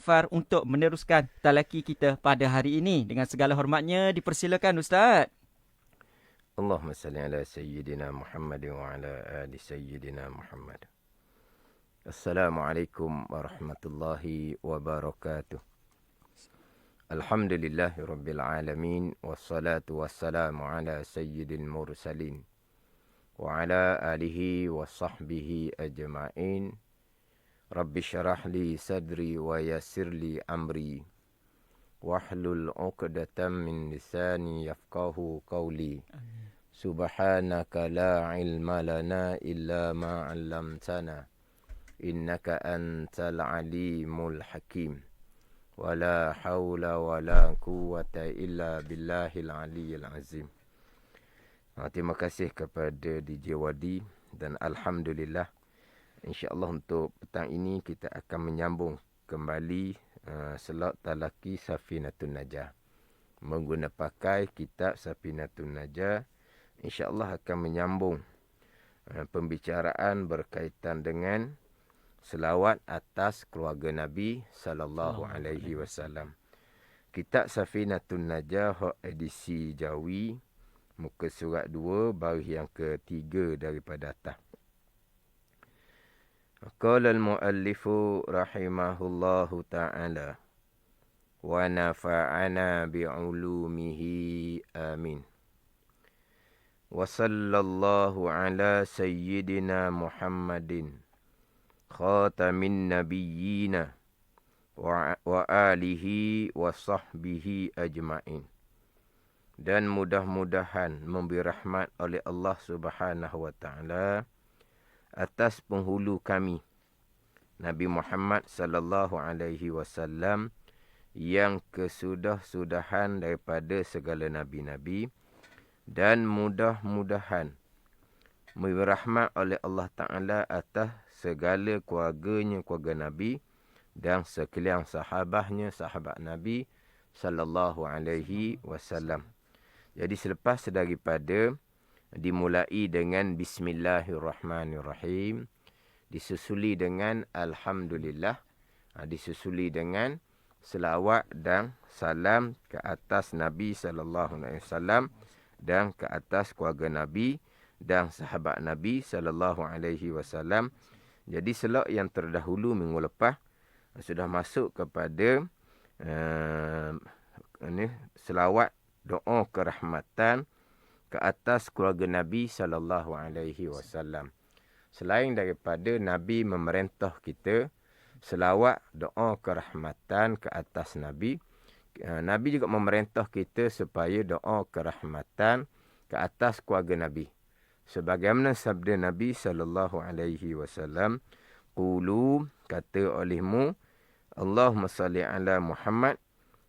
Jaafar untuk meneruskan talaki kita pada hari ini. Dengan segala hormatnya, dipersilakan Ustaz. Allahumma salli ala Sayyidina Muhammad wa ala ali Sayyidina Muhammad. Assalamualaikum warahmatullahi wabarakatuh. Alhamdulillahi rabbil alamin. Wassalatu wassalamu ala sayyidil mursalin. Wa ala alihi wa sahbihi ajma'in. Rabbi syarah li sadri wa yassir li amri. Wahlul uqdatan min lisani yafqahu qawli. Subhanaka la ilma lana illa ma 'allamtana. Innaka antal alimul hakim. Wala haula wala quwwata illa billahil aliyyil azim. Terima kasih kepada DJ Wadi dan Alhamdulillah. InsyaAllah untuk petang ini kita akan menyambung kembali slot talaki Safinatun Najah. Menggunakan pakai kitab Safinatun Najah, InsyaAllah akan menyambung pembicaraan berkaitan dengan selawat atas keluarga Nabi sallallahu alaihi wasallam. Kitab Safinatun Najah edisi Jawi, muka surat 2, baris yang ketiga daripada atas. Qala al-muallifu rahimahullahu ta'ala wa nafa'ana bi'ulumihi amin. Wa sallallahu ala sayyidina Muhammadin khatamin nabiyyina wa alihi wa sahbihi ajma'in. Dan mudah-mudahan memberi rahmat oleh Allah Subhanahu wa taala atas penghulu kami Nabi Muhammad sallallahu alaihi wasallam yang kesudah-sudahan daripada segala nabi-nabi, dan mudah-mudahan memberi rahmat oleh Allah Ta'ala atas segala keluarganya, keluarga Nabi, dan sekalian sahabatnya, sahabat Nabi sallallahu alaihi wasallam. Jadi selepas daripada dimulai dengan Bismillahirrahmanirrahim, disusuli dengan Alhamdulillah, disusuli dengan selawat dan salam ke atas Nabi sallallahu alaihi wasallam dan ke atas keluarga Nabi dan sahabat Nabi sallallahu alaihi wasallam. Jadi selok yang terdahulu minggu lepas sudah masuk kepada selawat doa kerahmatan ke atas keluarga Nabi sallallahu alaihi wasallam. Selain daripada Nabi memerintah kita selawat doa kerahmatan ke atas Nabi, Nabi juga memerintah kita supaya doa kerahmatan ke atas keluarga Nabi. Sebagaimana sabda Nabi sallallahu alaihi wasallam, qulu, kata olehmu, Allahumma salli ala Muhammad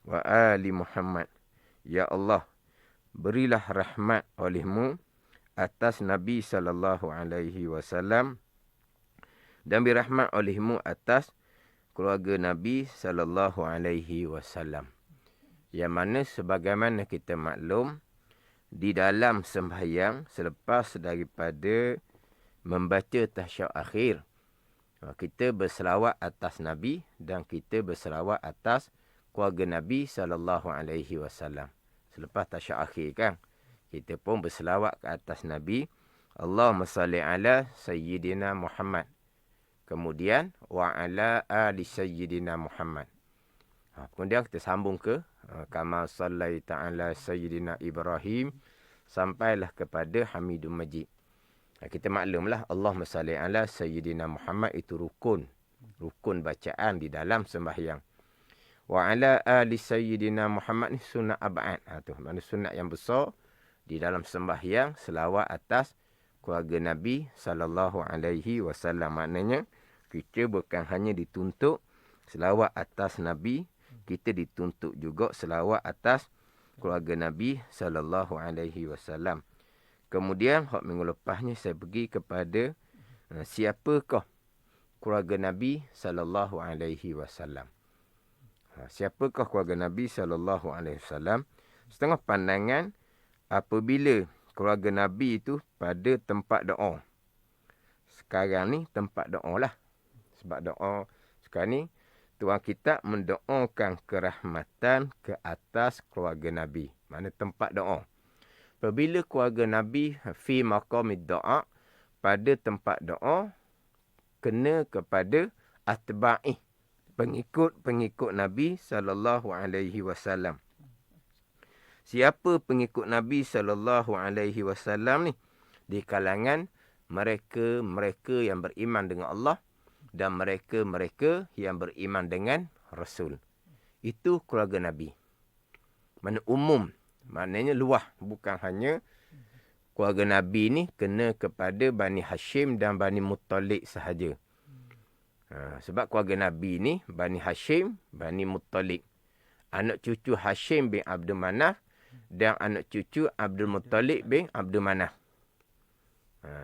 wa ali Muhammad. Ya Allah, berilah rahmat olehmu atas Nabi sallallahu alaihi wasallam, dan beri rahmat olehmu atas keluarga Nabi sallallahu alaihi wasallam. Yang mana sebagaimana kita maklum, di dalam sembahyang selepas daripada membaca tasyahud akhir, kita berselawat atas Nabi dan kita berselawat atas keluarga Nabi sallallahu alaihi wasallam. Selepas tasyahud akhir kan, kita pun berselawat ke atas Nabi. Allahumma salli ala Sayyidina Muhammad. Kemudian wa ala ali Sayyidina Muhammad. Kemudian kita sambung ke kama sallaita ala Sayyidina Ibrahim sampailah kepada Hamidum Majid. Kita maklumlah Allahumma salli ala Sayyidina Muhammad itu rukun bacaan di dalam sembahyang. Wa ala ali Sayyidina Muhammad ni sunat ab'ad. Tu makna sunat yang besar di dalam sembahyang, selawat atas keluarga Nabi sallallahu alaihi wasallam. Maknanya kita bukan hanya dituntut selawat atas Nabi, kita dituntut juga selawat atas keluarga Nabi sallallahu alaihi wasallam. Kemudian hak minggu lepasnya saya pergi kepada siapakah keluarga Nabi sallallahu alaihi wasallam. Siapakah keluarga Nabi sallallahu alaihi wasallam? Setengah pandangan apabila keluarga Nabi itu pada tempat doa. Sekarang ni tempat doa lah. Sebab doa sekarang ni Tuan kita mendoakan kerahmatan ke atas keluarga Nabi. Mana tempat doa. Apabila keluarga Nabi fi maqamid doa, pada tempat doa, kena kepada atba'i, pengikut-pengikut Nabi SAW. Siapa pengikut Nabi SAW ni? Di kalangan mereka-mereka yang beriman dengan Allah dan mereka-mereka yang beriman dengan Rasul. Itu keluarga Nabi. Mana umum, maknanya luah. Bukan hanya keluarga Nabi ni kena kepada Bani Hashim dan Bani Muttalib sahaja. Sebab keluarga Nabi ni Bani Hashim, Bani Muttalib. Anak cucu Hashim bin Abdul Manaf dan anak cucu Abdul Muttalib bin Abdul Manaf.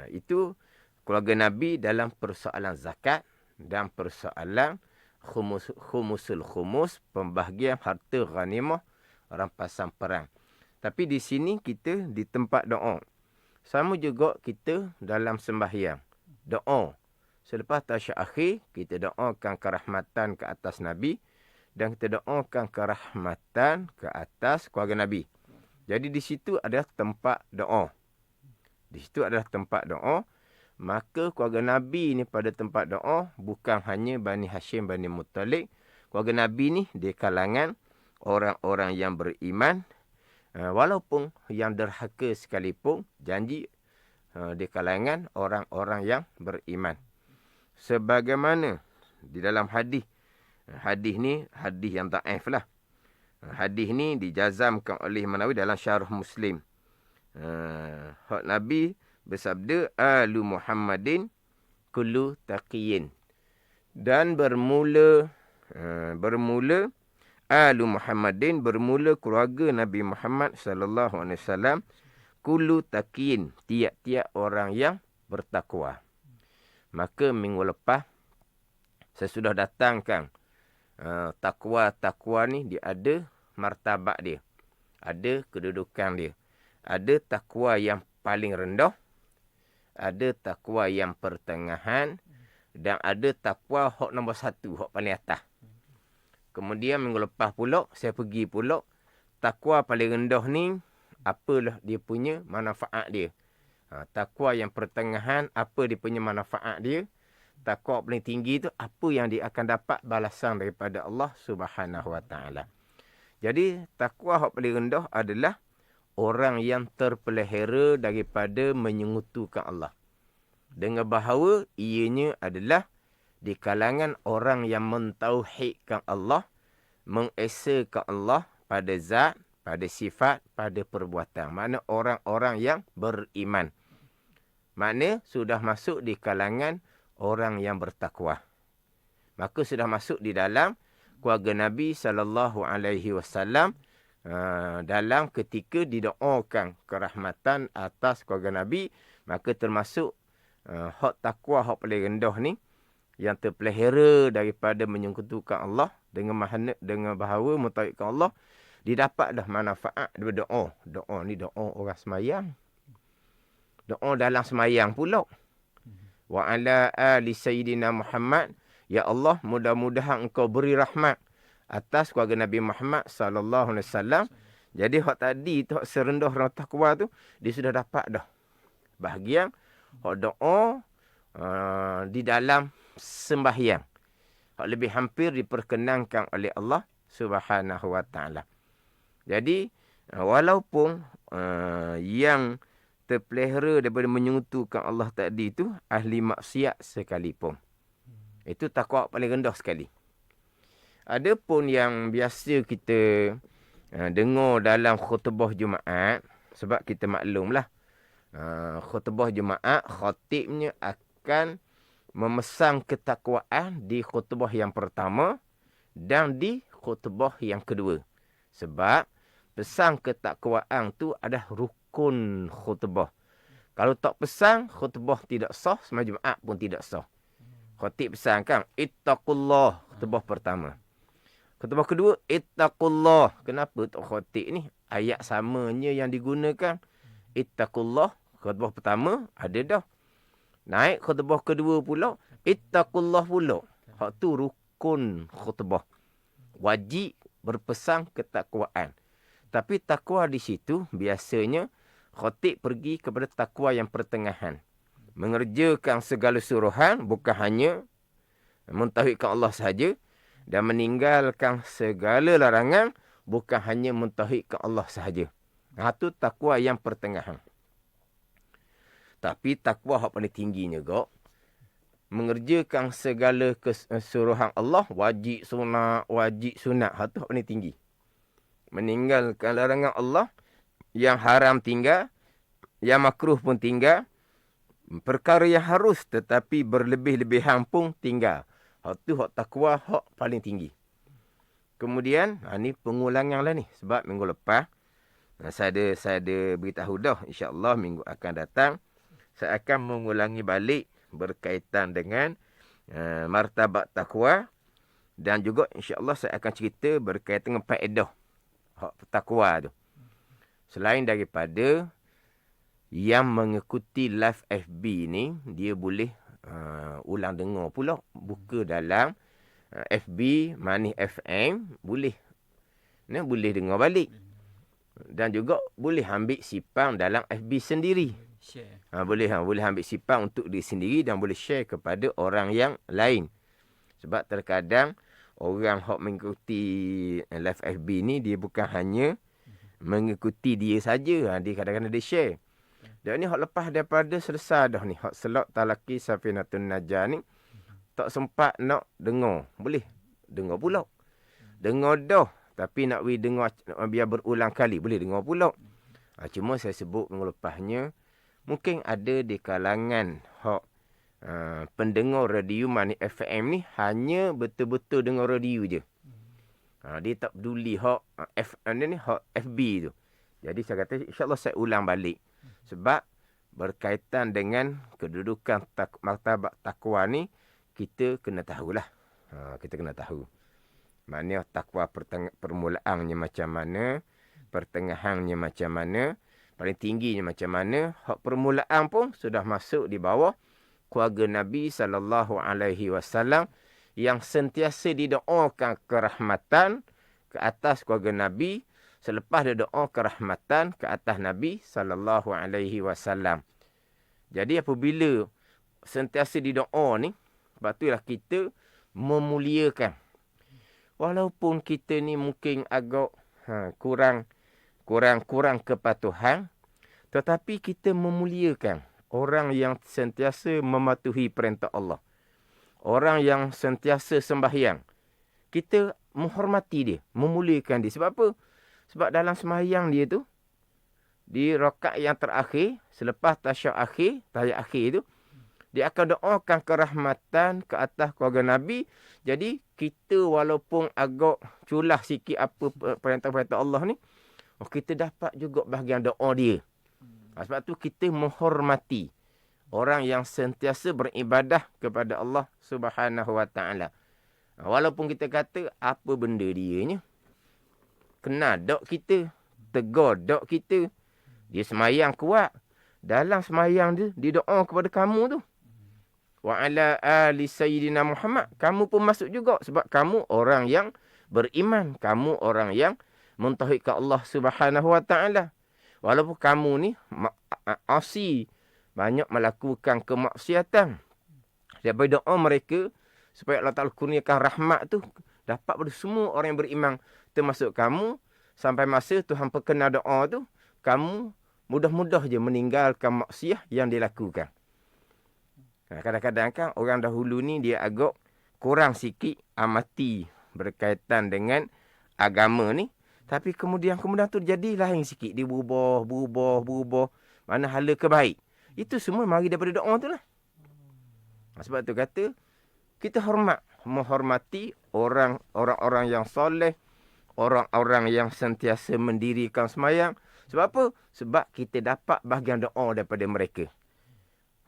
Itu keluarga Nabi dalam persoalan zakat dan persoalan khumusul khumus, pembahagian harta ghanimah, rampasan perang. Tapi di sini kita di tempat doa. Sama juga kita dalam sembahyang. Doa. Selepas tasyahud akhir, kita doakan kerahmatan ke atas Nabi dan kita doakan kerahmatan ke atas keluarga Nabi. Jadi di situ adalah tempat doa. Di situ adalah tempat doa. Maka keluarga Nabi ni pada tempat doa bukan hanya Bani Hashim, Bani Muttalib. Keluarga Nabi ni di kalangan orang-orang yang beriman. Walaupun yang derhaka sekalipun, janji di kalangan orang-orang yang beriman. Sebagaimana di dalam hadis. Hadis ni hadis yang dhaif lah. Hadis ni dijazamkan oleh Imam Nawawi dalam Syarah Muslim. Nabi bersabda, Alu Muhammadin kullu taqiyin. Dan bermula Alu Muhammadin, bermula keluarga Nabi Muhammad sallallahu alaihi wasallam, kullu taqiyin, tiap-tiap orang yang bertakwa. Maka minggu lepas saya sudah datangkan takwa ni dia ada martabat dia. Ada kedudukan dia. Ada takwa yang paling rendah, ada takwa yang pertengahan, dan ada takwa hak nombor 1, hak paling atas. Kemudian minggu lepas pula, saya pergi pula, takwa paling rendah ni, apalah dia punya manfaat dia. Takwa yang pertengahan, apa dia punya manfaat dia. Takwa paling tinggi tu, apa yang dia akan dapat balasan daripada Allah Subhanahu Wa Taala. Jadi, takwa hak paling rendah adalah orang yang terpelihara daripada menyengutukan Allah. Dengan bahawa ianya adalah di kalangan orang yang mentauhidkan Allah, mengesakan Allah pada zat, pada sifat, pada perbuatan. Makna orang-orang yang beriman. Makna sudah masuk di kalangan orang yang bertakwa. Maka sudah masuk di dalam keluarga Nabi SAW. Dalam ketika didoakan kerahmatan atas keluarga Nabi, maka termasuk hak takwa, hak paling rendah ni, yang terpelihara daripada menyekutukan Allah dengan bahawa mentauhidkan Allah, didapat dah manfaat daripada doa. Doa ni doa orang semayang. Doa dalam semayang pula. Wa ala ali sayyidina Muhammad, ya Allah, mudah-mudahan engkau beri rahmat atas keluarga Nabi Muhammad sallallahu alaihi wasallam. Jadi hak tadi tu, hak serendah orang takwa tu, dia sudah dapat dah. Bahagian hak doa di dalam sembahyang, hak lebih hampir diperkenankan oleh Allah Subhanahu Wa Taala. Jadi walaupun yang terpelihara daripada menyentuhkan Allah tadi tu ahli maksiat sekalipun, itu takwa paling rendah sekali. Ada pun yang biasa kita dengar dalam khutbah Jumaat, sebab kita maklumlah, khutbah Jumaat, khatibnya akan memesan ketakwaan di khutbah yang pertama dan di khutbah yang kedua. Sebab pesan ketakwaan tu adalah rukun khutbah. Kalau tak pesan, khutbah tidak sah, semua Jumaat pun tidak sah. Khatib pesan kan, ittaqullah, khutbah pertama. Khutbah kedua, ittaqullah. Kenapa tak khatib ni? Ayat samanya yang digunakan. Ittaqullah. Khutbah pertama, ada dah. Naik khutbah kedua pula, ittaqullah pula. Hak tu rukun khutbah. Wajib berpesan ketakwaan. Tapi takwa di situ biasanya khatib pergi kepada takwa yang pertengahan. Mengerjakan segala suruhan, bukan hanya mentauhidkan Allah sahaja, dan meninggalkan segala larangan, bukan hanya mentauhidkan Allah sahaja. Itu takwa yang pertengahan. Tapi takwa yang paling tingginya juga, mengerjakan segala kesuruhan Allah, wajib sunat, itu paling tinggi. Meninggalkan larangan Allah, yang haram tinggal, yang makruh pun tinggal, perkara yang harus tetapi berlebih-lebihan pun tinggal. Itu hak takwa hak paling tinggi. Kemudian, ni pengulangan lah ni. Sebab minggu lepas, saya ada beritahu dah. InsyaAllah minggu akan datang, saya akan mengulangi balik berkaitan dengan martabat takwa. Dan juga insyaAllah saya akan cerita berkaitan dengan faedah hak takwa tu. Selain daripada yang mengikuti live FB ni, dia boleh ulang dengar pula. Buka dalam FB, Manis FM, boleh dengar balik. Dan juga boleh ambil sipang dalam FB sendiri. Share. Boleh ambil sipang untuk diri sendiri dan boleh share kepada orang yang lain. Sebab terkadang orang yang mengikuti live FB ni, dia bukan hanya mengikuti dia saja. Dia kadang-kadang dia share. Dan ni hak lepas daripada selesai dah ni. Hak selak talaki Safinatun Najah ni, tak sempat nak dengar. Boleh dengar pula. Dengar dah. Tapi nak dengar biar berulang kali. Boleh dengar pula. Cuma saya sebut minggu lepasnya, mungkin ada di kalangan hak pendengar radio Manis FM ni, hanya betul-betul dengar radio je. Dia tak peduli hak FB tu. Jadi saya kata insyaAllah saya ulang balik. Sebab berkaitan dengan kedudukan martabat takwa ni, kita kena tahulah. Kita kena tahu. Maknanya takwa permulaannya macam mana, pertengahannya macam mana, paling tingginya macam mana. Hak permulaan pun sudah masuk di bawah keluarga Nabi SAW yang sentiasa didoakan kerahmatan ke atas keluarga Nabi. Selepas dia doa kerahmatan ke atas Nabi SAW. Jadi apabila sentiasa didoa ni, sebab itulah kita memuliakan. Walaupun kita ni mungkin agak kurang kepatuhan, tetapi kita memuliakan orang yang sentiasa mematuhi perintah Allah. Orang yang sentiasa sembahyang. Kita menghormati dia, memuliakan dia. Sebab apa? Sebab dalam sembahyang dia tu, di rakaat yang terakhir, selepas tasyahud akhir, tahiyat akhir tu, dia akan doakan kerahmatan ke atas keluarga Nabi. Jadi, kita walaupun agak culah sikit apa perintah-perintah Allah ni, kita dapat juga bahagian doa dia. Sebab tu kita menghormati orang yang sentiasa beribadah kepada Allah Subhanahu Wa Taala. Walaupun kita kata apa benda dia ni, kena dok kita, tegur dok kita. Dia semayang kuat. Dalam semayang dia doa kepada kamu tu. Wa ala ali sayyidina Muhammad. Kamu pun masuk juga. Sebab kamu orang yang beriman. Kamu orang yang mentauhidkan Allah Subhanahu Wa Taala. Walaupun kamu ni asi, banyak melakukan kemaksiatan. Daripada doa mereka, supaya Allah Ta'ala kurniakan rahmat tu, dapat pada semua orang yang beriman, termasuk kamu. Sampai masa Tuhan perkenan doa tu, kamu mudah-mudah je meninggalkan maksiat yang dilakukan. Kadang-kadang kan orang dahulu ni dia agak kurang sikit amati berkaitan dengan agama ni. Tapi kemudian tu jadi lain sikit. Dia berubah. Mana hala kebaik. Itu semua mari daripada doa tu lah. Sebab tu kata, kita menghormati orang-orang yang soleh, orang-orang yang sentiasa mendirikan semayang. Sebab apa? Sebab kita dapat bahagian doa daripada mereka.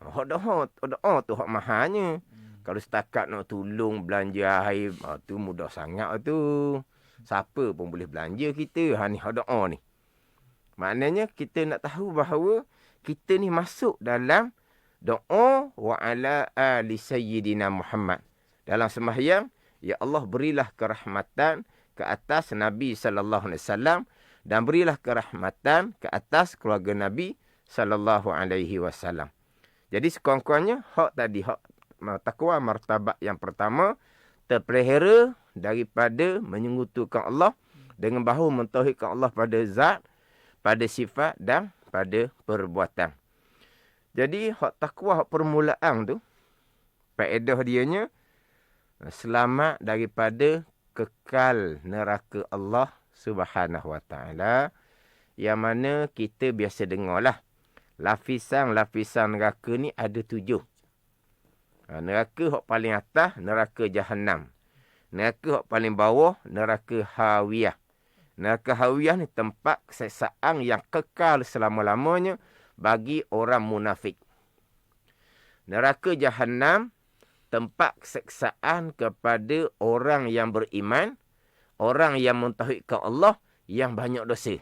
Doa tu hak mahalnya. Kalau setakat nak tolong belanja air, tu mudah sangat tu. Siapa pun boleh belanja kita. Ni hak doa ni. Maknanya kita nak tahu bahawa kita ni masuk dalam doa wa ala ali sayyidina Muhammad. Dalam sembahyang Ya Allah, berilah kerahmatan ke atas Nabi sallallahu alaihi wasallam dan berilah kerahmatan ke atas keluarga Nabi sallallahu alaihi wasallam. Jadi sekurang-kurangnya hak tadi, hak takwa martabat yang pertama, terpelihara daripada menyekutukan Allah dengan bahu mentauhidkan Allah pada zat, pada sifat dan pada perbuatan. Jadi hak takwa, hak permulaan tu, faedah dianya selamat daripada kekal neraka Allah Subhanahu Wa Taala, yang mana kita biasa dengar lah, lapisan-lapisan neraka ni ada 7. Neraka hak paling atas, neraka Jahannam. Neraka hak paling bawah, neraka Hawiyah. Neraka Hawiyah ni tempat keseksaan yang kekal selama-lamanya bagi orang munafik. Neraka Jahannam, tempat keseksaan kepada orang yang beriman, orang yang mentauhidkan Allah, yang banyak dosa.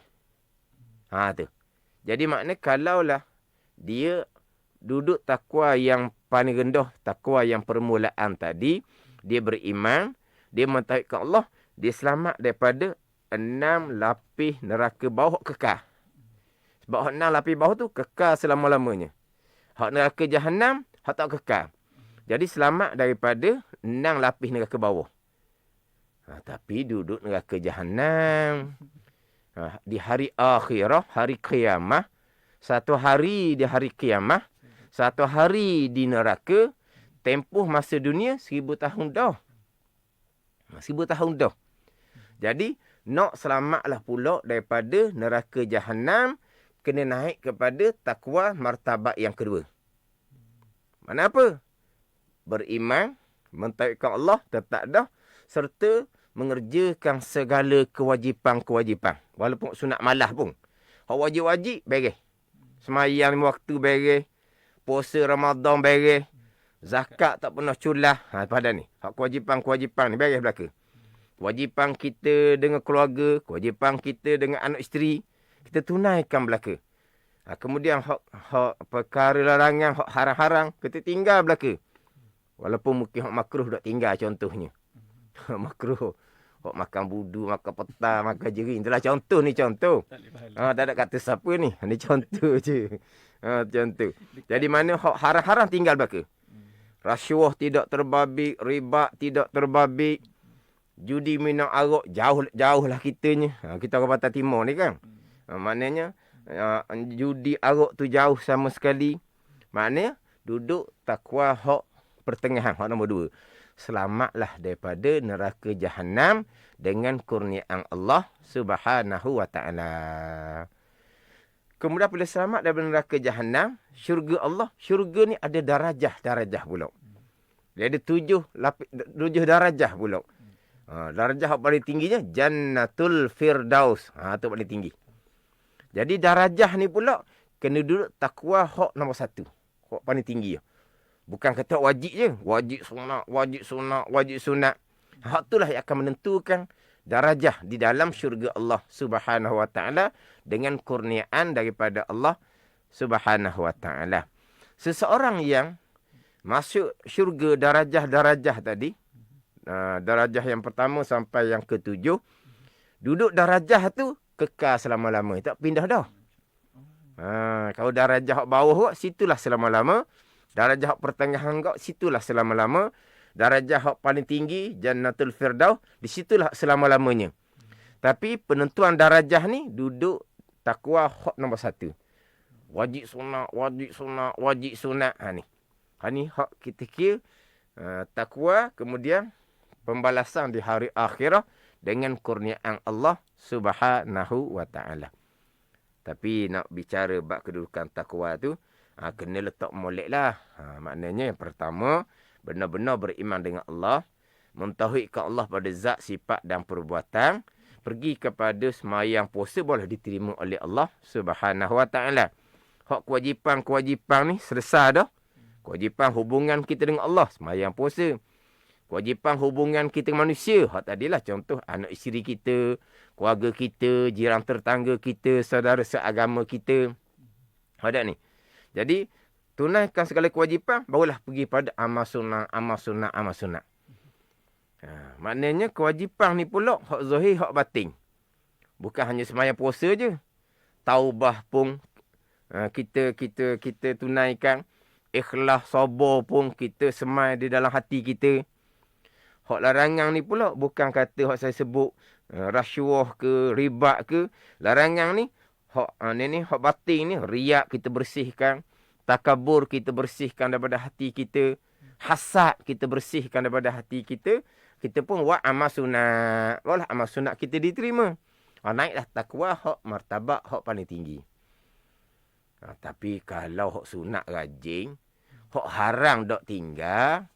Tu. Jadi maknanya kalaulah dia duduk takwa yang paling rendah, takwa yang permulaan tadi, dia beriman, dia mentauhidkan Allah, dia selamat daripada 6 lapis neraka bawah kekal. Sebab 6 lapis bawah tu kekal selama-lamanya. Hak neraka Jahannam, hak tak kekal. Jadi selamat daripada 6 lapis neraka bawah. Tapi duduk neraka Jahannam. Di hari akhirah, hari kiamah, satu hari di hari kiamah, satu hari di neraka, tempoh masa dunia 1000 tahun dah. 1000 tahun dah. Jadi, nak selamatlah pula daripada neraka Jahannam, kena naik kepada takwa martabat yang kedua. Mana apa? Beriman, mentauhidkan Allah, tetap dah, serta mengerjakan segala kewajipan-kewajipan. Walaupun sunat malah pun. Hak wajib-wajib, beres. Semayang 5 waktu, beres. Puasa Ramadan, beres. Zakat tak pernah culah. Pada ni. Hak kewajipan-kewajipan ni, beres belaka. Kewajipan kita dengan keluarga, kewajipan kita dengan anak isteri, kita tunaikan belaka. Kemudian hak perkara larangan, hak haram-haram, kita tinggal belaka. Walaupun mungkin hak makruh tak tinggal contohnya. Makruh. Hak makan budu, makan petang, makan jering. Itulah contoh ni, contoh. Tak ada kata siapa ni. Ni contoh je. Contoh. Jadi mana hak haram-haram tinggal belaka. Rasuah tidak terbabit, riba tidak terbabit. Judi minum arak, jauh lah kitanya. Kita orang Pantai Timur ni kan. Maknanya, judi arak tu jauh sama sekali. Maknanya, duduk takwa hak pertengahan, hak nombor 2. Selamatlah daripada neraka Jahannam dengan kurniaan Allah Subhanahu Wa Taala. Kemudian bila selamat daripada neraka Jahannam, syurga Allah, syurga ni ada darajah-darajah pula. Dia ada 7 darajah pula. Darajah yang paling tingginya Jannatul Firdaus. Tu paling tinggi. Jadi darajah ni pula kena duduk takwa hak nombor 1. Hak paling tinggi. Bukan kata wajib je. Wajib sunat, wajib sunat, wajib sunat. Hak itulah yang akan menentukan darajah di dalam syurga Allah Subhanahu Wa Taala dengan kurniaan daripada Allah Subhanahu Wa Taala. Seseorang yang masuk syurga darajah-darajah tadi, darajah yang pertama sampai yang ke-7, duduk darajah tu kekal selama-lama. Tak pindah dah. Kalau darajah bawah, situlah selama-lama. Darajah pertengahan kau, situlah selama-lama. Darajah hak paling tinggi, Jannatul Firdaus, di situlah selama-lamanya. Tapi penentuan darajah ni, duduk takwa hak nombor 1. Wajib sunat, wajib sunat, wajib sunat. Ni hak kita kira takwa, kemudian pembalasan di hari akhirah dengan kurniaan Allah Subhanahu Wa Taala. Tapi nak bicara bab kedudukan takwa tu, kena letak molek lah. Maknanya yang pertama, benar-benar beriman dengan Allah, mentauhidkan Allah pada zat, sifat dan perbuatan, pergi kepada semayang puasa boleh diterima oleh Allah Subhanahu Wa Taala. Hak kewajipan-kewajipan ni selesai dah. Kewajipan hubungan kita dengan Allah, semayang puasa. Kewajipan hubungan kita dengan manusia, hak tadilah contoh anak isteri kita, keluarga kita, jiran tetangga kita, saudara seagama kita. Ada ni. Jadi, tunaikan segala kewajipan, barulah pergi pada amal sunnah, amal sunnah, amal sunnah. Maknanya kewajipan ni pula hak zahir, hak batin. Bukan hanya sembahyang puasa je. Taubah pun kita tunaikan. Ikhlas, sabar pun kita semai di dalam hati kita. Hak larangan ni pula bukan kata hak saya sebut rasuah ke, riba ke. Larangan ni hak batin ni, riak kita bersihkan, takabur kita bersihkan daripada hati kita, hasad kita bersihkan daripada hati kita. Kita pun buat amal sunat. Walah amal sunat kita diterima. Naiklah takwa, hak martabat, hak paling tinggi. Tapi kalau hak sunat rajin, hak haram dok tinggal,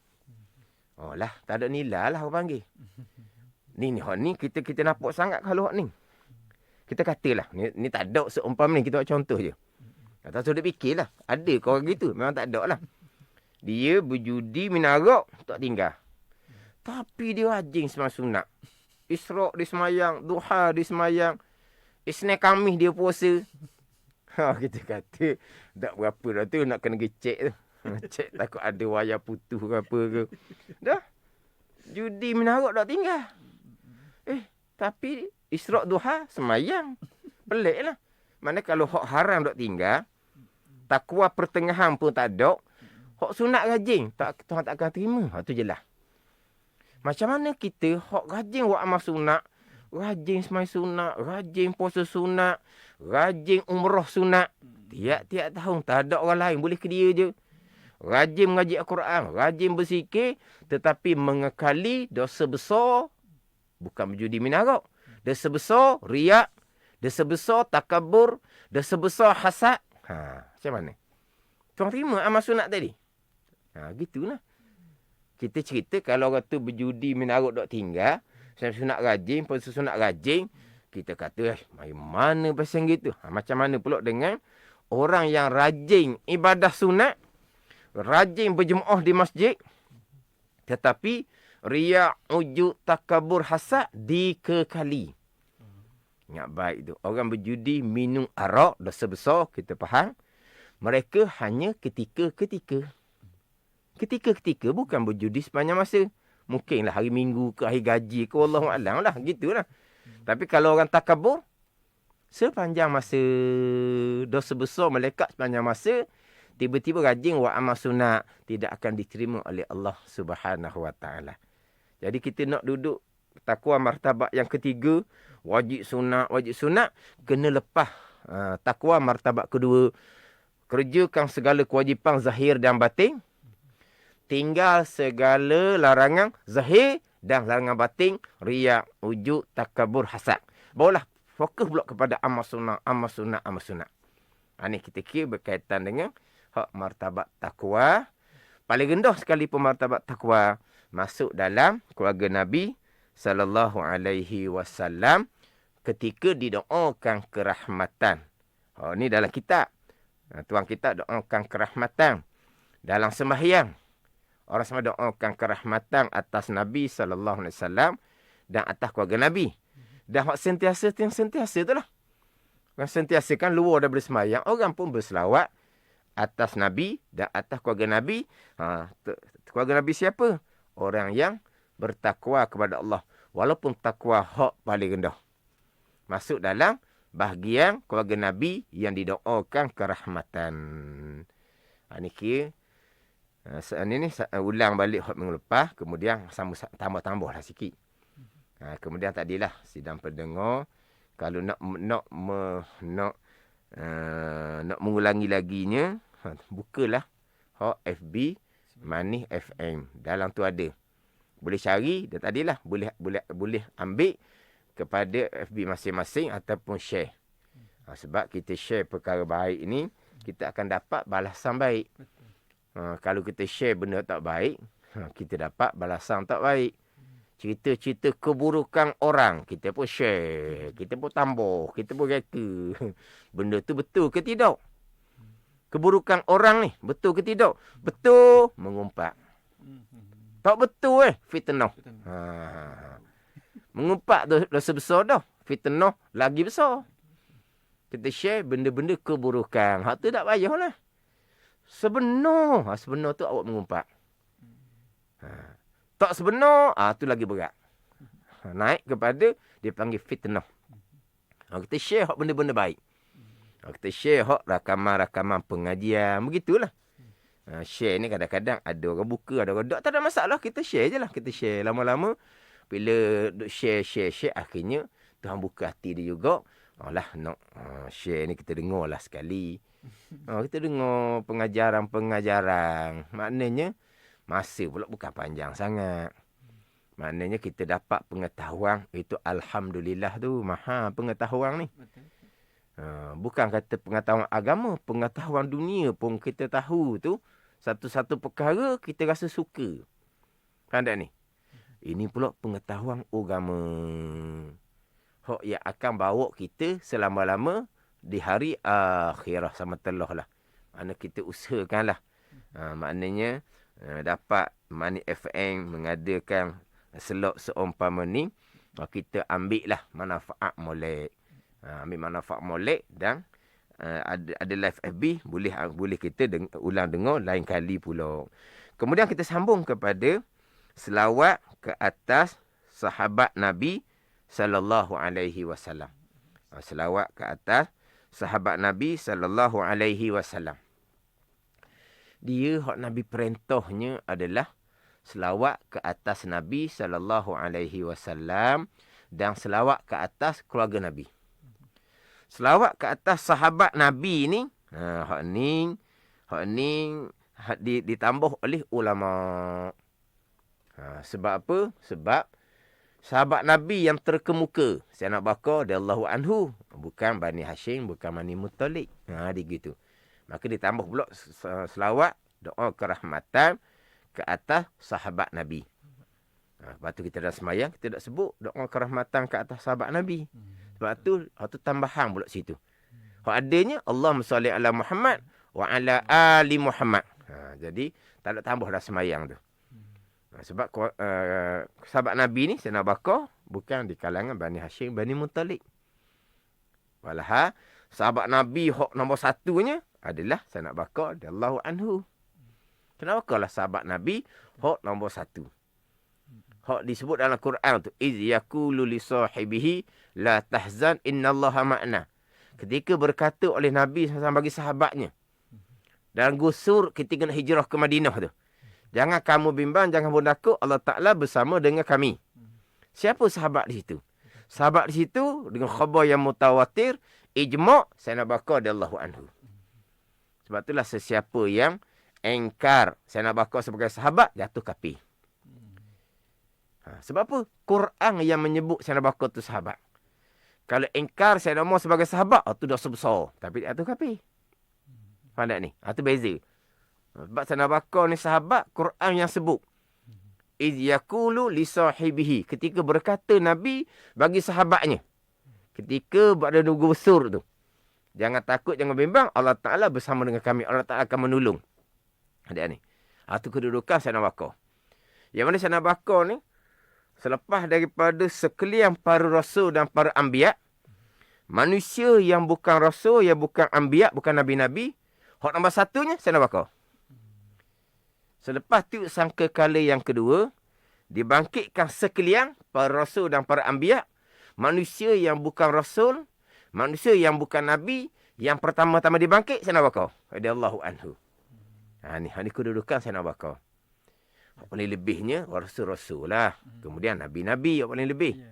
lah tak ada nilai lah orang panggil. Ni hak ni kita nampak sangat kalau hak ni. Kita katalah ni tak ada seumpama ni, kita buat contoh je. Tak tahu dia fikirlah. Ada kau orang gitu? Memang tak ada lah. Dia berjudi minarok tak tinggal. Tapi dia rajin sembahyang sunat. Isra' dia semayang, duha dia semayang, Isnin Khamis dia puasa. Kita kata tak berapa dah tu nak kena cek tu. Cek takut ada wayar putus ke apa ke. Dah. Judi menarok tak tinggal. Tapi Isra' duha semayang. Pelik lah. Mana kalau hak haram tak tinggal, takwa pertengahan pun tak ada, hak sunat rajin, Tuhan tak akan terima. Tu je lah. Macam mana kita hak rajin buat amal sunat, rajin semai sunat, rajin puasa sunat, rajin umrah sunat. Tiap-tiap tahun tak ada orang lain, boleh ke dia je. Rajin mengaji Al-Quran, rajin berzikir, tetapi mengekali dosa besar, bukan berjudi minarok. Dosa besar riak, dosa besar takabur, dosa besar hasad. Macam mana? Tuan terima amal sunat tadi? Gitulah. Kita cerita kalau orang tu berjudi menaruk dok tinggal, sunat rajin, puasa sunat rajin, kita kata mana pasal gitu. Macam mana pula dengan orang yang rajin ibadah sunat, rajin berjemaah di masjid, tetapi riak, ujub, takabur, hasad dikekali. Ingat baik tu. Orang berjudi minum arak, dosa besar, kita faham. Mereka hanya ketika-ketika. Ketika-ketika, bukan berjudi sepanjang masa. Mungkinlah hari Minggu ke, hari gaji ke, Wallahualam lah. Gitulah. Tapi kalau orang takabur, sepanjang masa, dosa besar melekat sepanjang masa, tiba-tiba rajin buat amal sunat, tidak akan diterima oleh Allah Subhanahu Wa Taala. Jadi kita nak duduk takwa martabat yang ketiga, wajib sunat, kena lepas takwa martabat kedua. Kerjakan segala kewajipan zahir dan batin. Tinggal segala larangan zahir dan larangan batin, riak, ujub, takabur, hasad. Barulah fokus pula kepada amal sunat. Ini kita kira berkaitan dengan hak martabat takwa. Paling rendah sekali pun martabat takwa masuk dalam keluarga Nabi sallallahu alaihi wasallam ketika didoakan kerahmatan. Ini dalam kitab. Tuan kita doakan kerahmatan dalam sembahyang. Orang semua doakan kerahmatan atas Nabi sallallahu alaihi wasallam dan atas keluarga Nabi. Dan hak sentiasa tu lah. Orang sentiasa kan luar daripada sembahyang, orang pun berselawat atas Nabi dan atas keluarga Nabi. Keluarga Nabi siapa? Orang yang bertakwa kepada Allah. Walaupun takwa hak paling rendah. Masuk dalam bahagian keluarga Nabi yang didoakan kerahmatan. Ini kira. Ini ulang balik hak minggu lepas. Kemudian tambah-tambah lah sikit. Kemudian tadilah sidang pendengar. Kalau nak mengulangi laginya, bukalah hak FB Manis FM. Dalam tu ada. Boleh cari dan tadilah boleh ambil kepada FB masing-masing ataupun share. Sebab kita share perkara baik ni, kita akan dapat balasan baik. Kalau kita share benda tak baik, kita dapat balasan tak baik. Cerita-cerita keburukan orang, kita pun share, kita pun tambah, kita pun reka. Benda tu betul ke tidak? Keburukan orang ni, betul ke tidak? Betul, mengumpat. Tak betul fitnah. Mengumpat dosa besar dah. Fitnah lagi besar. Kita share benda-benda keburukan. Hak tu tak payahlah. Sebenar tu awak mengumpat. Tak sebenar, tu lagi berat. Naik kepada, dia panggil fitnah. Kita share hak benda-benda baik. Kita share hak rakaman-rakaman pengajian. Begitulah. Share ni kadang-kadang ada orang buka, ada orang tak ada masalah. Kita share je lah. Kita share lama-lama. Bila share, akhirnya Tuhan buka hati dia juga. Alah, share ni kita dengar lah sekali. Kita dengar pengajaran-pengajaran. Maknanya, masa pula bukan panjang sangat. Maknanya kita dapat pengetahuan. Itu Alhamdulillah tu. Maha pengetahuan ni. Bukan kata pengetahuan agama. Pengetahuan dunia pun kita tahu tu. Satu-satu perkara kita rasa suka. Faham tak ni? Ini pula pengetahuan agama. Hak yang akan bawa kita selama-lama di hari akhirah sama telah lah. Maknanya kita usahakan lah. Maknanya dapat Mani FM mengadakan selok seumpama ni. Kita ambil lah manfaat molek. Ambil manfaat molek dan ada live FB. Boleh kita ulang dengar lain kali pula. Kemudian kita sambung kepada selawat ke atas sahabat Nabi sallallahu alaihi wasallam. Selawat ke atas sahabat Nabi sallallahu alaihi wasallam. Dia hak Nabi perintahnya adalah selawat ke atas Nabi sallallahu alaihi wasallam dan selawat ke atas keluarga Nabi. Selawat ke atas sahabat Nabi ni, hak ni ditambah oleh ulama. Sebab apa? Sebab sahabat Nabi yang terkemuka, Sayyidina Abu Bakar radhiyallahu anhu, bukan Bani Hashim, bukan Bani Muttalib. Dia gitu. Maka ditambah pula selawat, doa kerahmatan ke atas sahabat Nabi. Lepas tu kita dah semayang, kita dah sebut doa kerahmatan ke atas sahabat Nabi. Sebab tu tambahan pula situ. Hak adanya, Allahumma salli ala Muhammad wa ala ali Muhammad. Jadi, tak ada tambah dah semayang tu. Sebab sahabat Nabi ni, Sayyidina Abu Bakar, bukan di kalangan Bani Hashim, Bani Muttalib. Walha, sahabat Nabi hak nombor satunya adalah Sayyidina Abu Bakar radhiyallahu anhu. Kenapa lah sahabat Nabi hak nombor satu? Hak disebut dalam Quran tu, iz yaqulu li sahibihi la tahzan innallaha ma'na. Ketika berkata oleh Nabi SAW bagi sahabatnya dalam gusur ketika nak hijrah ke Madinah tu, jangan kamu bimbang, jangan berdakut, Allah Ta'ala bersama dengan kami. Siapa sahabat di situ? Sahabat di situ dengan khabar yang mutawatir, ijma' Sayyidina Abu Bakar radhiyallahu anhu. Sebab itulah sesiapa yang engkar Sayyidina Abu Bakar sebagai sahabat, jatuh kafir. Sebab apa? Quran yang menyebut Sayyidina Abu Bakar tu sahabat. Kalau engkar Sayyidina Umar sebagai sahabat, itu dosa besar. Tapi jatuh kafir. Faham tak ni? Itu beza. Sebab Sayyidina Abu Bakar ni sahabat, Quran yang sebut. Iz yaqulu li sahibihi. Ketika berkata Nabi bagi sahabatnya. Ketika berada nunggu besar tu. Jangan takut, jangan bimbang. Allah Ta'ala bersama dengan kami. Allah Ta'ala akan menolong. Ada ni. Itu kedudukan Sayyidina Abu Bakar. Yang mana Sayyidina Abu Bakar ni, selepas daripada sekalian para rasul dan para anbiya, manusia yang bukan rasul, yang bukan anbiya, bukan nabi-nabi, hak nombor satunya Sayyidina Abu Bakar. Selepas tu sangka kala yang kedua, dibangkitkan sekalian para rasul dan para anbiya, manusia yang bukan rasul, manusia yang bukan nabi, yang pertama-tama dibangkit Sayyidina Abu Bakar radhiyallahu anhu. Ni kedudukan Sayyidina Abu Bakar. Paling lebihnya rasul-rasul lah. Kemudian nabi-nabi yang paling lebih.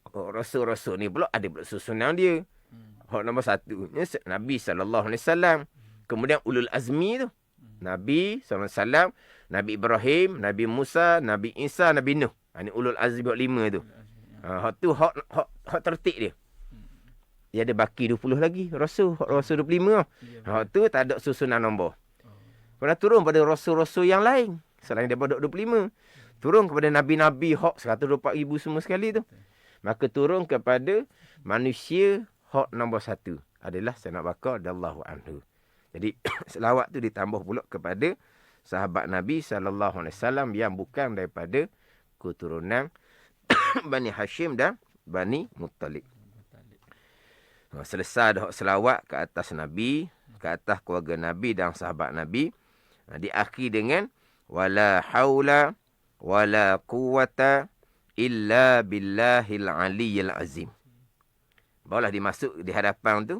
Rasul-rasul ni pula ada pula susunan dia. Nombor satunya Nabi SAW. Kemudian ulul azmi tu. Nabi SAW, Nabi Ibrahim, Nabi Musa, Nabi Isa, Nabi Nuh. Ini ulul azmi hak 5 tu. Hak tu hak tertik dia. Dia ada baki 20 lagi. Rasul 25. Hak tu tak ada susunan nombor. Pernah turun pada rasul-rasul yang lain. Selain daripada 25. Turun kepada nabi-nabi hak 124,000 semua sekali tu. Maka turun kepada manusia hak nombor 1. Adalah Sayyidina Abu Bakar radhiyallahu anhu. Jadi selawat tu ditambah pula kepada sahabat Nabi SAW yang bukan daripada keturunan Bani Hashim dan Bani Muttalib. Selesai dah selawat ke atas Nabi, ke atas keluarga Nabi dan sahabat Nabi. Diakhiri dengan wala haula wala quwwata illa billahil aliyyil azim. Barulah dimasuk di hadapan tu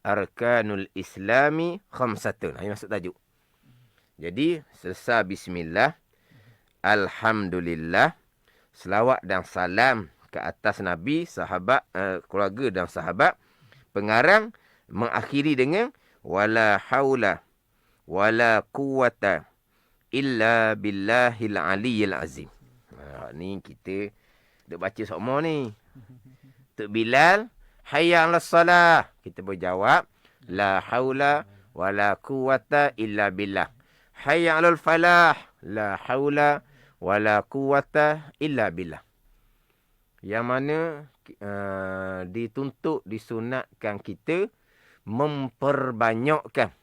arkanul islami khamsatun. Ini masuk tajuk. Jadi selesai bismillah, alhamdulillah, selawat dan salam ke atas Nabi, sahabat, keluarga dan sahabat. Pengarang mengakhiri dengan wala haula wala quwwata illa billahil aliyyil azim. Ni kita duk baca semua ni. Tok Bilal, hayya 'alas salah. Kita berjawab la haula wala quwwata illa billah. Hayya 'alal falah, la haula wala quwwata illa billah. Yang mana dituntut, disunatkan kita memperbanyakkan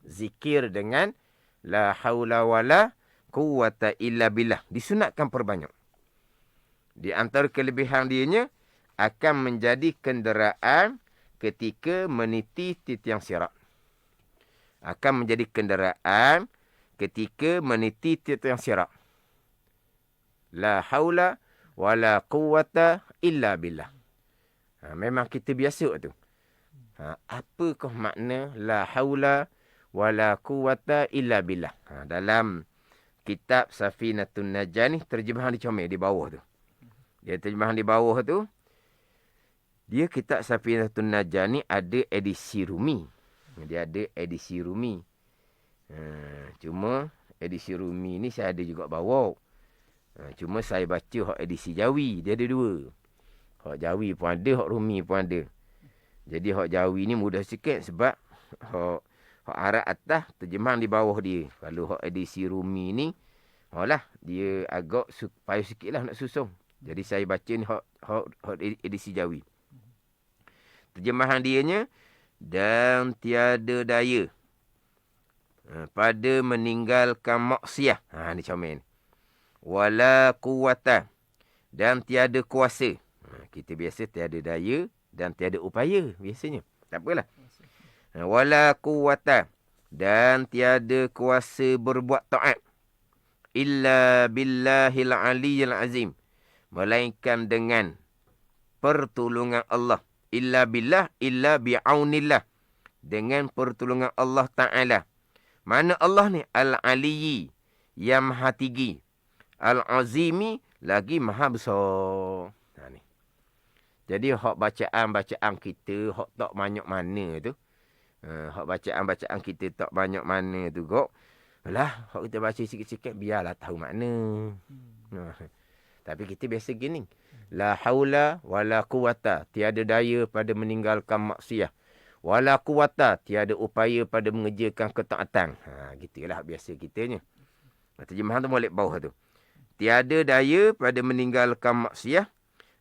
zikir dengan la haula wala quwwata illa billah. Disunatkan perbanyak. Di antara kelebihan dianya akan menjadi kenderaan ketika meniti titiang sirat. Akan menjadi kenderaan ketika meniti titiang sirat. La haula wala quwwata illa billah. Memang kita biasa tu. Apakah makna la haula wala quwwata illa billah? Dalam kitab Safinatun Najah ni terjemahan dicomel di bawah tu. Dia terjemahan di bawah tu. Dia kitab Safinatun Najah ni ada edisi Rumi. Dia ada edisi Rumi. Cuma edisi Rumi ni saya ada juga bawa. Cuma saya baca hak edisi Jawi. Dia ada dua. Hak Jawi pun ada, hak Rumi pun ada. Jadi hak Jawi ni mudah sikit sebab hak Arab atas terjemahan di bawah dia. Kalau hak edisi Rumi ni, dia agak payah sikit lah nak susung. Jadi saya baca ni hak edisi Jawi. Terjemahan dianya, dan tiada daya pada meninggalkan maksiat. Ni comel ni. Wala quwwata, dan tiada kuasa. Kita biasa tiada daya dan tiada upaya biasanya. Tak apalah. Wala quwwata, dan tiada kuasa berbuat taat. Illa billahil aliyyil azim. Melainkan dengan pertolongan Allah. Illa billah, illa bi'aunillah. Dengan pertolongan Allah Ta'ala. Mana Allah ni? Al-Aliyyi, yang maha tinggi. Al-Azimi, lagi maha besar. Ni. Jadi, hak bacaan-bacaan kita, hak tak banyak mana tu. Hak bacaan-bacaan kita tak banyak mana tu kok. Alah, hak kita baca sikit-sikit, biarlah tahu makna. Tapi kita biasa gini. La haula wala quwata. Tiada daya pada meninggalkan maksiat. Wala quwata. Tiada upaya pada mengerjakan ketaatan. Gitulah biasa kitanya. Terjemahan tu molek bawah tu. Tiada daya pada meninggalkan maksiat.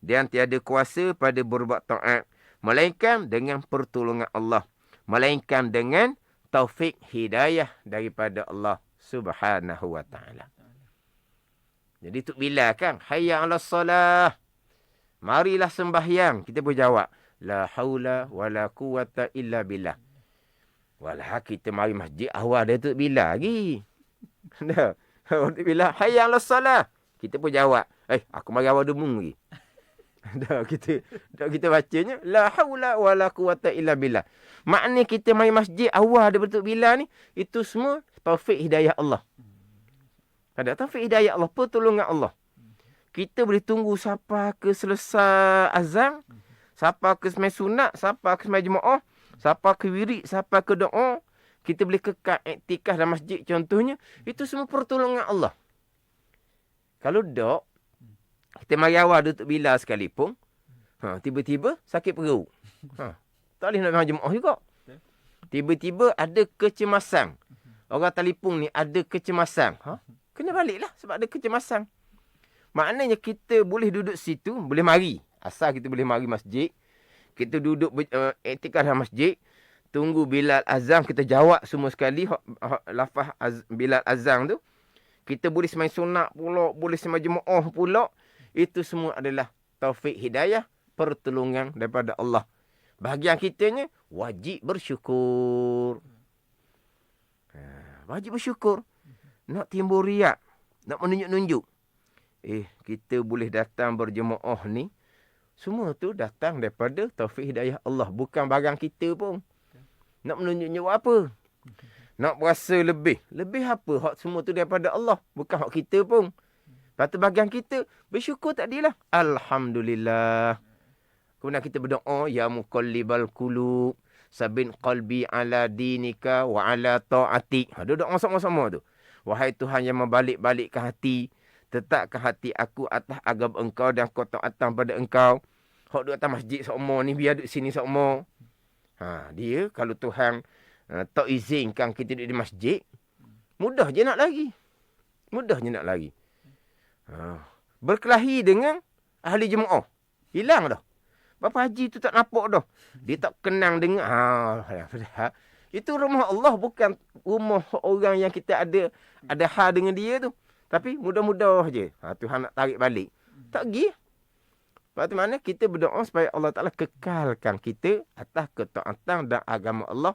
Dan tiada kuasa pada berbuat taat. Melainkan dengan pertolongan Allah. Melainkan dengan taufik hidayah daripada Allah Subhanahu wa ta'ala. Jadi Tok Bilal kan, hayya 'alas salah. Marilah sembahyang. Kita berjawab, la haula wala quwwata illa billah. Walah kita mari masjid awal dia Tok Bilal lagi. Dah. Tok Bilal, hayya 'alas salah. Kita pun jawab, aku mari awal demung lagi. Dah kita bacanya la haula wala quwwata illa billah. Makna kita mari masjid awal daripada Tok Bilal ni, itu semua taufik hidayah Allah. Ada taufik hidayah Allah, pertolongan Allah. Kita boleh tunggu sampai ke selesai azan, sampai ke semai sunat, sampai ke semai jemaah, sampai ke wirid, sampai ke doa. Kita boleh kekal iktikaf dalam masjid contohnya. Itu semua pertolongan Allah. Kalau tak, kita mari awal Datuk Bilal sekalipun, tiba-tiba sakit perut. Tak boleh nak pergi jemaah juga. Tiba-tiba ada kecemasan. Orang telefon ni ada kecemasan. Kena baliklah sebab ada kecemasan. Maknanya kita boleh duduk situ, boleh mari. Asal kita boleh mari masjid. Kita duduk iktikaf dalam masjid. Tunggu Bilal azan, kita jawab semua sekali. Lafaz Bilal azan tu. Kita boleh semai sunat pula, boleh semai jemaah pula. Itu semua adalah taufik hidayah, pertolongan daripada Allah. Bahagian kitanya, wajib bersyukur. Wajib bersyukur. Nak timbul riak. Nak menunjuk-nunjuk. kita boleh datang berjemaah ni, semua tu datang daripada taufik hidayah Allah. Bukan barang kita pun. Nak menunjuk apa? Nak berasa lebih. Lebih apa? Hak semua tu daripada Allah. Bukan hak kita pun. Lepas tu bagian kita, bersyukur tadilah. Alhamdulillah. Kemudian kita berdoa, Ya muqallibal qulub, sabin qalbi ala dinika wa ala ta'atik. Doa sama-sama tu. Wahai Tuhan yang membalik-balikkan hati, tetapkan hati aku atas agama engkau dan kau taatan pada engkau. Hak duduk atas masjid seumur ni, biar duduk sini seumur. Dia kalau Tuhan tak izinkan kita duduk di masjid, mudah je nak lagi. Berkelahi dengan ahli jemaah. Hilang dah. Bapa haji tu tak nampak dah. Dia tak kenang dengan. Itu rumah Allah, bukan rumah orang yang kita ada hal dengan dia tu. Tapi mudah-mudah je. Tuhan nak tarik balik. Tak pergi. Lepas tu mana kita berdoa supaya Allah Ta'ala kekalkan kita atas ketaatan dan agama Allah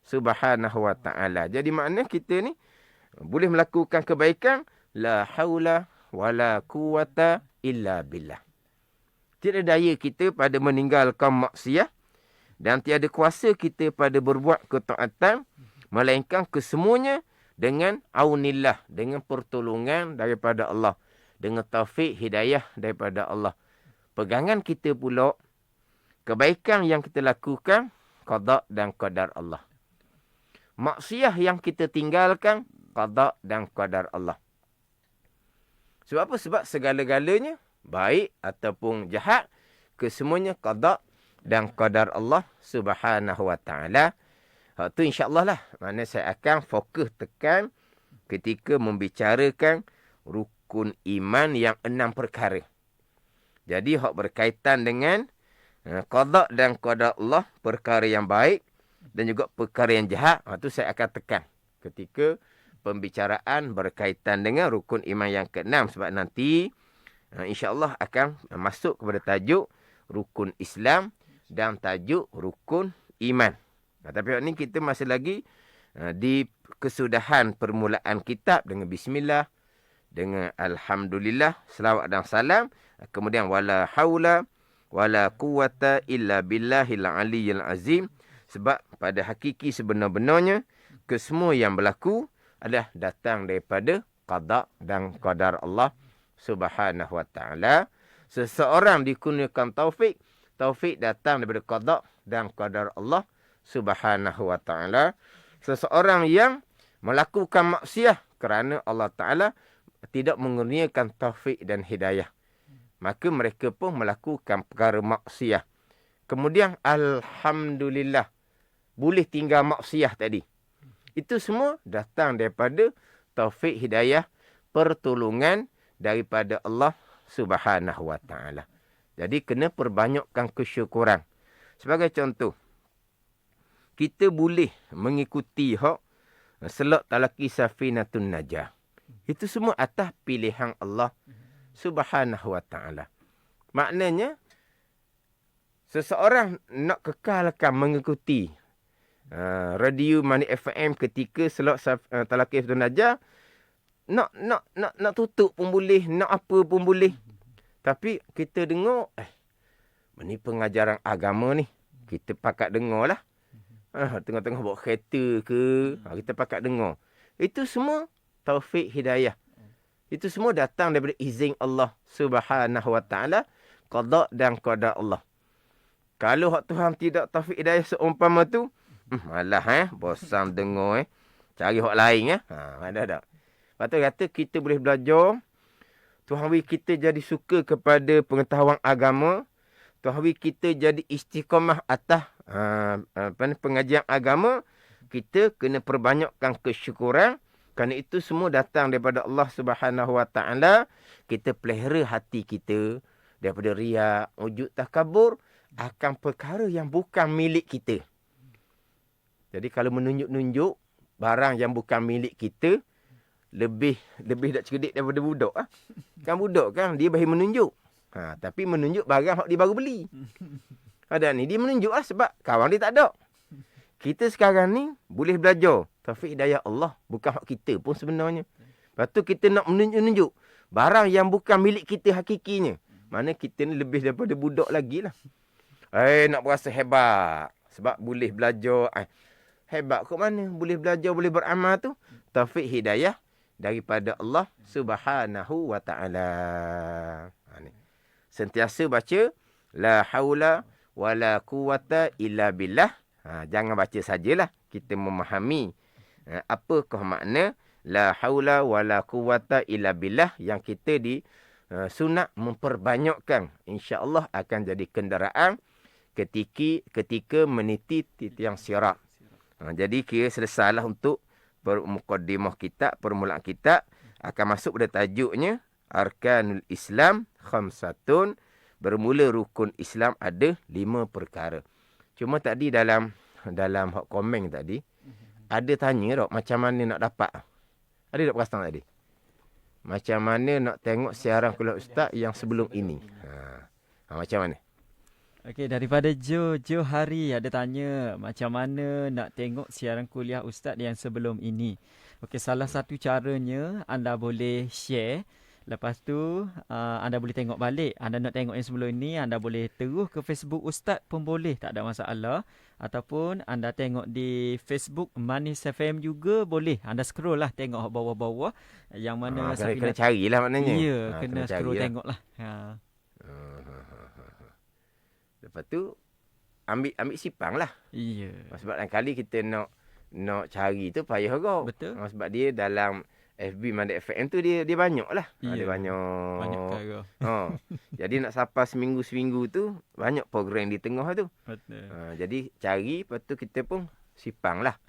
Subhanahu Wa Ta'ala. Jadi makna kita ni boleh melakukan kebaikan. La haula wa la quwata illa billah. Tiada daya kita pada meninggalkan maksiat. Dan tiada kuasa kita pada berbuat ketaatan. Melainkan kesemuanya dengan aunillah. Dengan pertolongan daripada Allah. Dengan taufik hidayah daripada Allah. Pegangan kita pula, kebaikan yang kita lakukan, qada dan qadar Allah. Maksiat yang kita tinggalkan, qada dan qadar Allah. Sebab apa? Sebab segala-galanya, baik ataupun jahat, kesemuanya qada dan qadar Allah Subhanahu Wa Ta'ala. Itu insyaAllah lah. Mana saya akan fokus tekan ketika membicarakan rukun iman yang 6 perkara. Jadi, hak berkaitan dengan qada dan qadar Allah, perkara yang baik dan juga perkara yang jahat. Itu saya akan tekan ketika pembicaraan berkaitan dengan rukun iman yang ke-6. Sebab nanti, insyaAllah akan masuk kepada tajuk rukun Islam dan tajuk rukun iman. Tapi ini kita masih lagi di kesudahan permulaan kitab dengan bismillah, dengan alhamdulillah, selawat dan salam. Kemudian wala haula wala quwata illa billahil aliyyil azim. Sebab pada hakiki sebenar-benarnya kesemua yang berlaku adalah datang daripada qada dan qadar Allah Subhanahu Wa Ta'ala. Seseorang dikurniakan taufik, taufik datang daripada qada dan qadar Allah Subhanahu Wa Ta'ala. Seseorang yang melakukan maksiat kerana Allah Ta'ala tidak mengurniakan taufik dan hidayah, maka mereka pun melakukan perkara maksiat. Kemudian alhamdulillah, boleh tinggal maksiat tadi. Itu semua datang daripada taufik hidayah, pertolongan daripada Allah Subhanahu Wa Ta'ala. Jadi kena perbanyakkan kesyukuran. Sebagai contoh, kita boleh mengikuti hak selak talaki safinatun najah. Itu semua atas pilihan Allah Subhanahu Wa Ta'ala. Maknanya, seseorang nak kekalkan mengikuti radio Mani FM ketika selak talaki safinatun najah, nak tutup pun boleh, nak apa pun boleh. Tapi kita dengar, ini pengajaran agama ni, kita pakat dengar lah. Tengah-tengah bawa kereta ke, kita pakat dengar. Itu semua taufik hidayah. Itu semua datang daripada izin Allah Subhanahu Wa Ta'ala, qada dan qadar Allah. Kalau hak Tuhan tidak taufik hidayah seumpama tu, malah bosan dengar cari hak lain ada. Lepas tu kata kita boleh belajar, Tuhan beri kita jadi suka kepada pengetahuan agama, Tuhan beri kita jadi istiqamah atas pengajian agama. Kita kena perbanyakkan kesyukuran. Kerana itu semua datang daripada Allah Subhanahu Wa Ta'ala. Kita pelihara hati kita daripada riak, ujub, takabur akan perkara yang bukan milik kita. Jadi kalau menunjuk-nunjuk barang yang bukan milik kita, lebih tak cerdik daripada budak. Kan budak kan, dia bagi menunjuk. Tapi menunjuk barang yang dia baru beli. Ada ni, dia menunjuk sebab kawan dia tak ada. Kita sekarang ni boleh belajar taufik hidayah Allah, bukan hak kita pun sebenarnya. Lepas tu kita nak menunjuk-nunjuk Barang yang bukan milik kita hakikinya. Mana kita ni lebih daripada budak lagi lah. Nak berasa hebat. Sebab boleh belajar. Hebat kat mana? Boleh belajar, boleh beramal tu. Taufik hidayah daripada Allah Subhanahu wa ta'ala. Ni. Sentiasa baca. La haula wa la quwata illa billah. Jangan baca sajalah. Kita memahami. Apakah makna la haula wa la quwata illa billah. Yang kita sunat memperbanyakkan. InsyaAllah akan jadi kenderaan ketika meniti tiang sirat. Jadi kira selesailah untuk muqaddimah kitab, permulaan kitab. Akan masuk pada tajuknya Arkanul Islam khamsatun. Bermula rukun Islam ada 5 perkara. Cuma tadi dalam hak komen tadi, ada tanya tak macam mana nak dapat? Ada tak perasan tadi? Macam mana nak tengok siaran kuliah ustaz yang sebelum ini? Macam mana? Okey, daripada Jo Hari ada tanya macam mana nak tengok siaran kuliah ustaz yang sebelum ini. Okey, salah satu caranya anda boleh share. Lepas tu anda boleh tengok balik. Anda nak tengok yang sebelum ini, anda boleh terus ke Facebook ustaz pun boleh, tak ada masalah. Ataupun anda tengok di Facebook Manis FM juga boleh. Anda scroll lah, tengok bawah-bawah yang mana kena carilah maknanya. Ya, kena scroll tengok lah. Lepas tu ambil sipang lah. Ya. Sebab lain kali kita nak cari tu payah kau. Betul. Sebab dia dalam FB Mandat FM tu dia banyak lah. Ya. Dia banyak Perkara. Jadi nak sampai seminggu tu banyak program di tengah tu. Betul. Jadi cari, lepas tu kita pun sipang lah.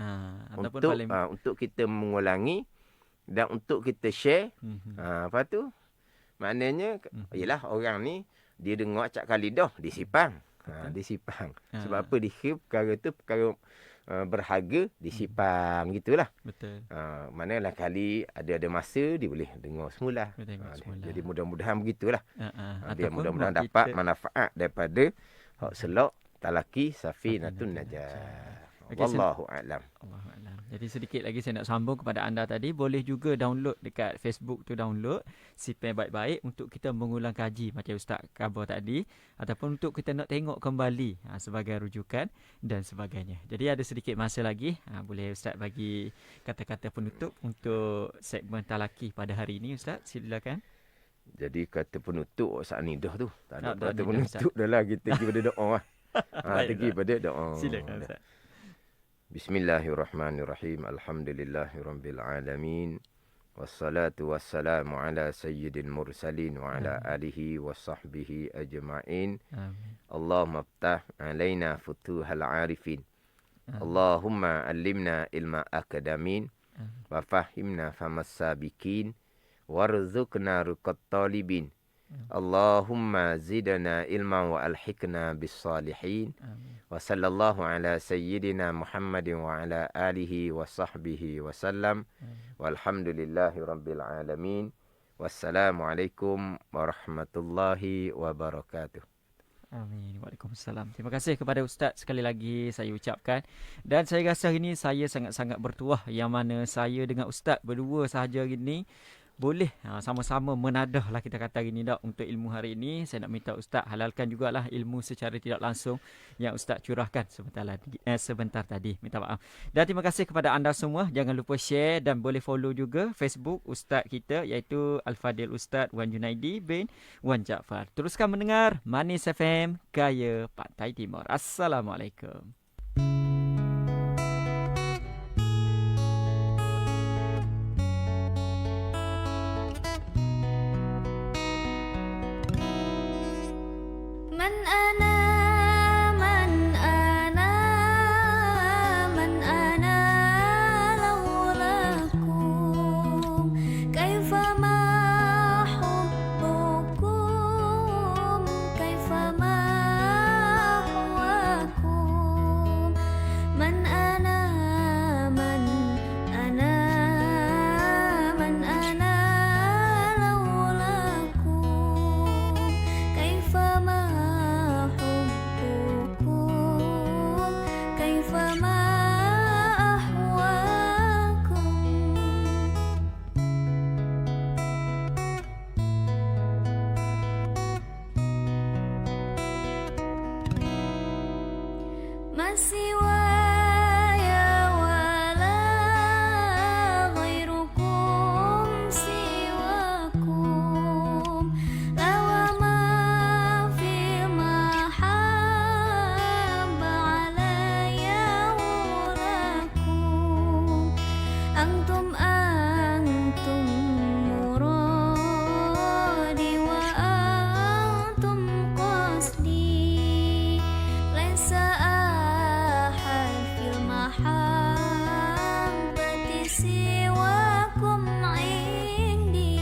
Untuk kita mengulangi dan untuk kita share. Lepas tu maknanya ialah orang ni dia dengar acak kali dah disipang. Disipang. Sebab apa? Perkara tu perkara berharga disipang gitulah. Betul. Mana lah kali ada masa dia boleh dengar semula. Jadi mudah-mudahan begitulah. Dia mudah-mudahan dapat manfaat daripada hak selok talaki safinatun najah. Wallahu a'lam. Allahu a'lam. Jadi sedikit lagi saya nak sambung kepada anda tadi, boleh juga download dekat Facebook tu, download Sipen Baik-Baik untuk kita mengulang kaji macam Ustaz khabar tadi, ataupun untuk kita nak tengok kembali sebagai rujukan dan sebagainya. Jadi ada sedikit masa lagi, boleh Ustaz bagi kata-kata penutup untuk segmen talaki pada hari ini Ustaz, silakan. Jadi kata penutup saat ni dah tu. Tak ada kata dah, penutup dah lah, kita pergi pada doa lah. Pergi pada doa. Silakan Ustaz. Bismillahirrahmanirrahim. Alhamdulillahirabbil alamin. Wassalatu wassalamu ala sayyidil mursalin wa ala alihi wa sahbihi ajma'in. Amin. Allahumma ftah alaina futuhal arifin. Allahumma allimna ilma akadamin. Wa fahimna famas sabikin. Warzuqna ruqat talibin. Allahumma zidna ilman wa alhikna bis salihin. Wa sallallahu ala sayyidina Muhammadin wa ala alihi wa sahbihi wa sallam. Walhamdulillahi rabbil alamin. Wassalamualaikum warahmatullahi wabarakatuh. Amin. Waalaikumsalam. Terima kasih kepada Ustaz sekali lagi saya ucapkan. Dan saya rasa hari ini saya sangat-sangat bertuah yang mana saya dengan Ustaz berdua sahaja hari ini boleh sama-sama menadah lah kita kata hari ni dah untuk ilmu hari ini. Saya nak minta Ustaz halalkan jugalah ilmu secara tidak langsung yang Ustaz curahkan sebentar tadi. Minta maaf. Dan terima kasih kepada anda semua. Jangan lupa share dan boleh follow juga Facebook Ustaz kita iaitu Al-Fadil Ustaz Wan Junaidi bin Wan Jaafar. Teruskan mendengar Manis FM Gaya Pantai Timur. Assalamualaikum. ما سوايا ولا غيركم سواكم لو ما في المحبة علي وراكم أنتم مرادي وأنتم قصدي ليس أحد في المحبة سواكم عندي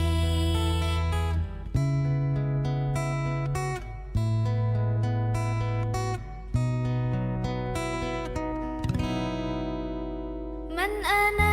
من أنا